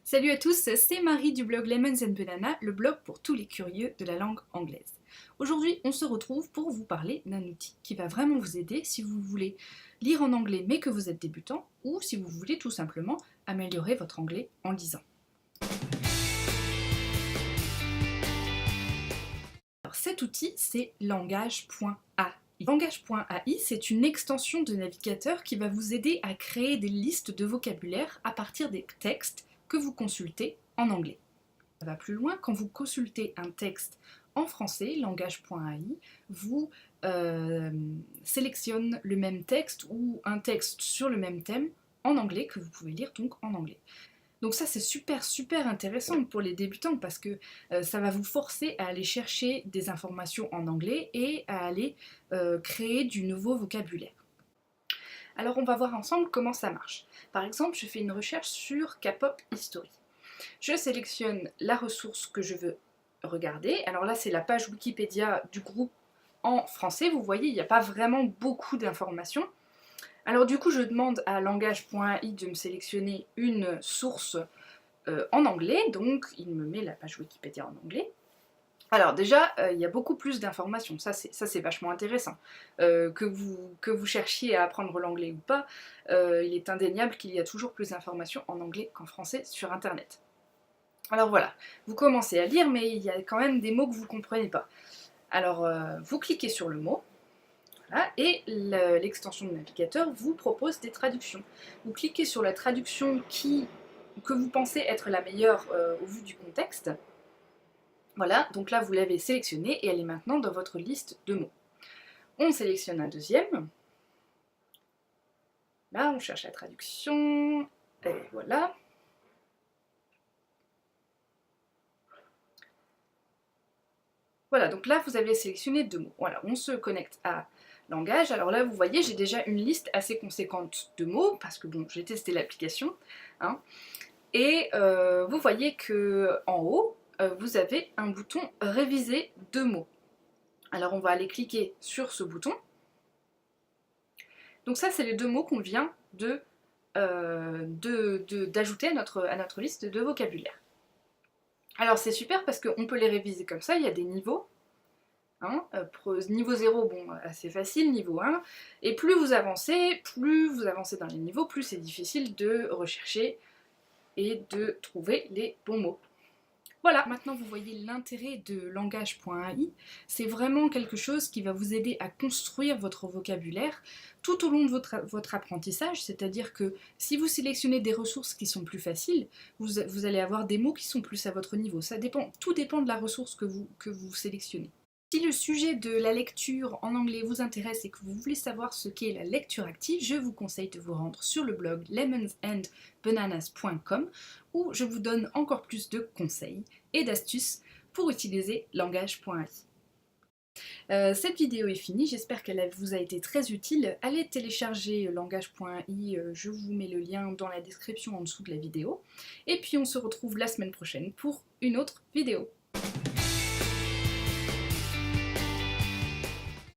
Salut à tous, c'est Marie du blog Lemons and Banana, le blog pour tous les curieux de la langue anglaise. Aujourd'hui, on se retrouve pour vous parler d'un outil qui va vraiment vous aider si vous voulez lire en anglais mais que vous êtes débutant ou si vous voulez tout simplement améliorer votre anglais en lisant. Alors cet outil, c'est Langage.ai. Langage.ai, c'est une extension de navigateur qui va vous aider à créer des listes de vocabulaire à partir des textes que vous consultez en anglais. Ça va plus loin, quand vous consultez un texte en français, Langage.ai vous sélectionne le même texte ou un texte sur le même thème en anglais que vous pouvez lire donc en anglais. Donc ça c'est super intéressant pour les débutants parce que ça va vous forcer à aller chercher des informations en anglais et à aller créer du nouveau vocabulaire. Alors on va voir ensemble comment ça marche. Par exemple, je fais une recherche sur K-pop History. Je sélectionne la ressource que je veux regarder. Alors là c'est la page Wikipédia du groupe en français. Vous voyez, il n'y a pas vraiment beaucoup d'informations. Alors du coup, je demande à Langage.ai de me sélectionner une source en anglais, donc il me met la page Wikipédia en anglais. Alors déjà, il y a beaucoup plus d'informations, ça c'est vachement intéressant. Que vous cherchiez à apprendre l'anglais ou pas, il est indéniable qu'il y a toujours plus d'informations en anglais qu'en français sur internet. Alors voilà, vous commencez à lire, mais il y a quand même des mots que vous ne comprenez pas. Alors vous cliquez sur le mot, voilà, et l'extension de navigateur vous propose des traductions. Vous cliquez sur la traduction que vous pensez être la meilleure au vu du contexte. Voilà, donc là vous l'avez sélectionnée et elle est maintenant dans votre liste de mots. On sélectionne un deuxième. Là, on cherche la traduction, et voilà. Voilà, donc là vous avez sélectionné deux mots. Voilà, on se connecte à Langage. Alors là, vous voyez, j'ai déjà une liste assez conséquente de mots, parce que bon, j'ai testé l'application. Hein, et vous voyez que en haut, vous avez un bouton Réviser deux mots. Alors on va aller cliquer sur ce bouton. Donc ça, c'est les deux mots qu'on vient d'ajouter à notre liste de vocabulaire. Alors c'est super parce qu'on peut les réviser comme ça, il y a des niveaux. Hein, niveau 0, bon, assez facile, niveau 1, et plus vous avancez dans les niveaux, plus c'est difficile de rechercher et de trouver les bons mots. Voilà, maintenant vous voyez l'intérêt de Langage.ai, c'est vraiment quelque chose qui va vous aider à construire votre vocabulaire tout au long de votre apprentissage, c'est-à-dire que si vous sélectionnez des ressources qui sont plus faciles, vous allez avoir des mots qui sont plus à votre niveau. Tout dépend de la ressource que vous sélectionnez. Si le sujet de la lecture en anglais vous intéresse et que vous voulez savoir ce qu'est la lecture active, je vous conseille de vous rendre sur le blog lemonsandbananas.com où je vous donne encore plus de conseils et d'astuces pour utiliser Langage.ai. Cette vidéo est finie, j'espère qu'elle vous a été très utile. Allez télécharger Langage.ai, je vous mets le lien dans la description en dessous de la vidéo. Et puis on se retrouve la semaine prochaine pour une autre vidéo.